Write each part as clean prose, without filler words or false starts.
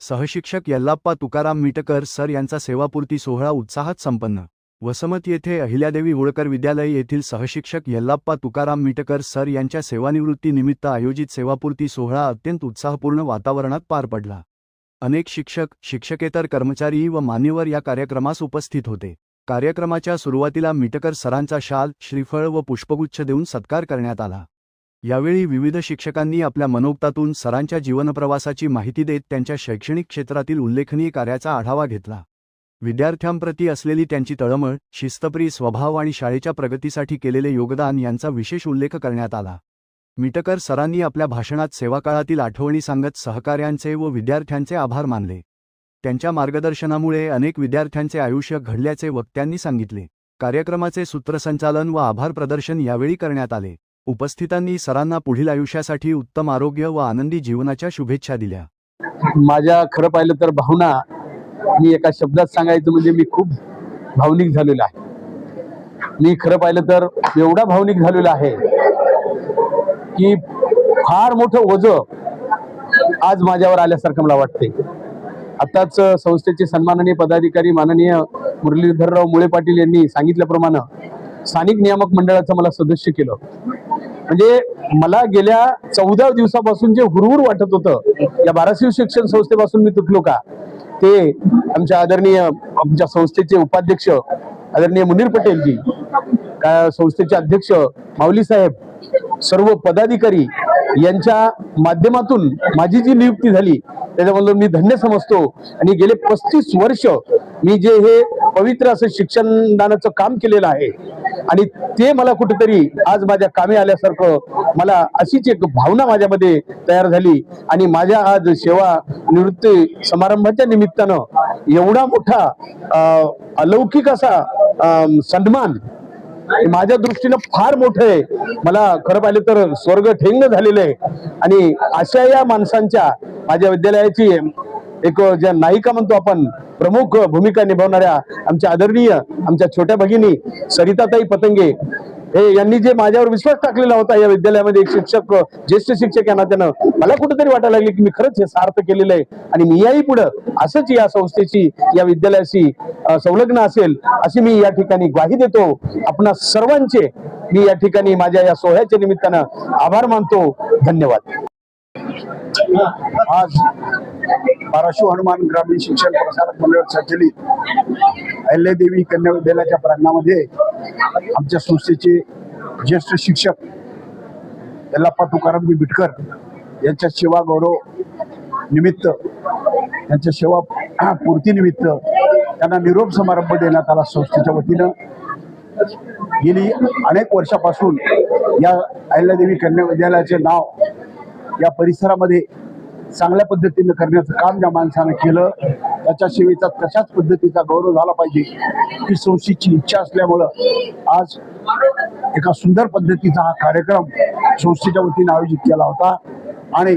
सहशिक्षक Yellappa Tukaram Mitkar sir यांचा सेवापूर्ती सोहळा उत्साहात संपन्न। वसमत येथे अहिल्यादेवी होळकर विद्यालय येथील सहशिक्षक यल्लाप्पा तुकाराम मिटकर सर यांच्या सेवानिवृत्तीनिमित्त आयोजित सेवापूर्ती सोहळा अत्यंत उत्साहपूर्ण वातावरणात पार पडला। अनेक शिक्षक, शिक्षकेतर कर्मचारी व मान्यवर या कार्यक्रमास उपस्थित होते। कार्यक्रमाच्या सुरुवातीला मिटकर सरांचा शाल, श्रीफळ व पुष्पगुच्छ देऊन सत्कार करण्यात आला। यावेळी विविध शिक्षकांनी आपल्या मनोगतातून सरांच्या जीवनप्रवासाची माहिती देत त्यांच्या शैक्षणिक क्षेत्रातील उल्लेखनीय कार्याचा आढावा घेतला। विद्यार्थ्यांप्रती असलेली त्यांची तळमळ, शिस्तप्रिय स्वभाव आणि शाळेच्या प्रगतीसाठी केलेले योगदान यांचा विशेष उल्लेख करण्यात आला। मिटकर सरांनी आपल्या भाषणात सेवाकाळातील आठवणी सांगत सहकार्यांचे व विद्यार्थ्यांचे आभार मानले। त्यांच्या मार्गदर्शनामुळे अनेक विद्यार्थ्यांचे आयुष्य घडल्याचे वक्त्यांनी सांगितले। कार्यक्रमाचे सूत्रसंचालन व आभार प्रदर्शन यावेळी करण्यात आले। उपस्थितांनी सरांना पुढील आयुष्यासाठी उत्तम आरोग्य व आनंदी जीवनाच्या शुभेच्छा दिल्या। माझ्या खरं पाहिलं तर भावना मी एका शब्दात सांगायचं म्हणजे मी खूप भावनिक झालेलो आहे। मी खरं पाहिलं तर एवढा भावनिक झालेलो आहे की फार मोठं ओझं आज माझ्यावर आल्यासारखं मला वाटते। आताच संस्थेचे सन्माननीय पदाधिकारी माननीय मुरलीधरराव मुळे पाटील यांनी सांगितल्याप्रमाणे स्थानिक नियामक मंडळाचं मला सदस्य केलं। म्हणजे मला गेल्या 14 दिवसापासून जे हुरहुर वाटत होतं, या बाराशिव शिक्षण संस्थेपासून मी तुटलो का, ते आमच्या आदरणीय आमच्या संस्थेचे उपाध्यक्ष आदरणीय मुनीर पटेलजी, संस्थेचे अध्यक्ष माऊली साहेब, सर्व पदाधिकारी यांच्या माध्यमातून माझी जी नियुक्ती झाली त्याच्यामधून मी धन्य समजतो। आणि गेले 35 वर्ष मी जे हे पवित्र असं शिक्षणदानाचं काम केलेलं आहे आणि ते मला कुठेतरी आज माझ्या कामी आल्यासारखं मला अशीच एक भावना माझ्यामध्ये तयार झाली। आणि माझ्या आज सेवा निवृत्ती समारंभाच्या निमित्तानं एवढा मोठा अलौकिक असा सन्मान माझ्या दृष्टीनं फार मोठं आहे। मला खरं पाहिलं तर स्वर्ग ठेंग झालेलं आहे। आणि अशा या माणसांच्या माझ्या विद्यालयाची एक ज्या नायिका म्हणतो आपण, प्रमुख भूमिका निभावणाऱ्या आमच्या आदरणीय आमच्या छोट्या भगिनी सरिताताई पतंगे हे यांनी जे माझ्यावर विश्वास टाकलेला होता या विद्यालयामध्ये एक शिक्षक, ज्येष्ठ शिक्षक या नात्यानं मला कुठेतरी वाटायला लागले की मी खरंच हे सार्थ केलेलं आहे आणि मी याही पुढे असंच या संस्थेची या विद्यालयाशी संलग्न असेल अशी मी या ठिकाणी ग्वाही देतो। आपणा सर्वांचे मी या ठिकाणी माझ्या या सोहळ्याच्या निमित्तानं आभार मानतो। धन्यवाद। आज बाराशिव हनुमान ग्रामीण शिक्षण प्रसारक मंडळ संचलित अहिल्यादेवी कन्या विद्यालयाच्या प्रांगणामध्ये आमच्या संस्थेचे ज्येष्ठ शिक्षक यल्लाप्पा तुकाराम मिटकर यांच्या सेवा गौरव निमित्त, यांच्या सेवा पूर्तीनिमित्त त्यांना निरोप समारंभ देण्यात आला। संस्थेच्या वतीनं गेली अनेक वर्षापासून या अहिल्यादेवी कन्या विद्यालयाचे नाव या परिसरामध्ये चांगल्या पद्धतीने करण्याचं काम ज्या माणसानं केलं त्याच्या सेवेचा तशाच पद्धतीचा गौरव झाला पाहिजे ही संस्थेची इच्छा असल्यामुळं आज एका सुंदर पद्धतीचा हा कार्यक्रम संस्थेच्या वतीने आयोजित केला होता। आणि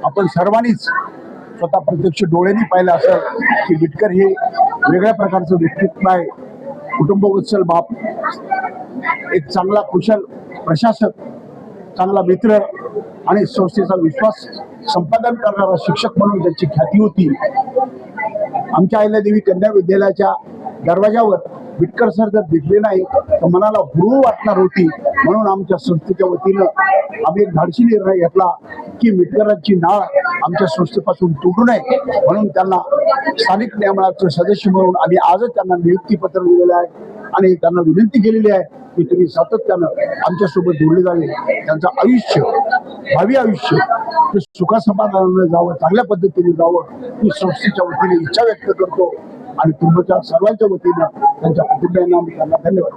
आपण सर्वांनीच स्वतः प्रत्यक्ष डोळ्यांनी पाहिलं असं की मिटकर हे वेगळ्या प्रकारचं व्यक्तित्व आहे, कुटुंबवत्सल बाप, एक चांगला कुशल प्रशासक, चांगला मित्र आणि संस्थेचा विश्वास संपादन करणारा शिक्षक म्हणून त्यांची ख्याती होती। आमच्या अहिल्यादेवी कन्या विद्यालयाच्या दरवाजावर मिटकर सर जर दिसले नाही तर मनाला हुरूर वाटणार होती। म्हणून आमच्या संस्थेच्या वतीनं आम्ही एक धाडसी निर्णय घेतला की मिटकरांची नाळ आमच्या संस्थेपासून तुटू नये, म्हणून त्यांना स्थानिक नियमनाचे सदस्य म्हणून आम्ही आजच त्यांना नियुक्तीपत्र दिलेलं आहे आणि त्यांना विनंती केलेली आहे की तुम्ही सातत्यानं आमच्यासोबत जोडले जावे। त्यांचं आयुष्य, भावी आयुष्य ते सुखासमाधानाने जावं, चांगल्या पद्धतीने जावं ही संस्थेच्या वतीने इच्छा व्यक्त करतो। आणि तुमच्या सर्वांच्या वतीनं त्यांच्या कुटुंबियांना मी त्यांना धन्यवाद।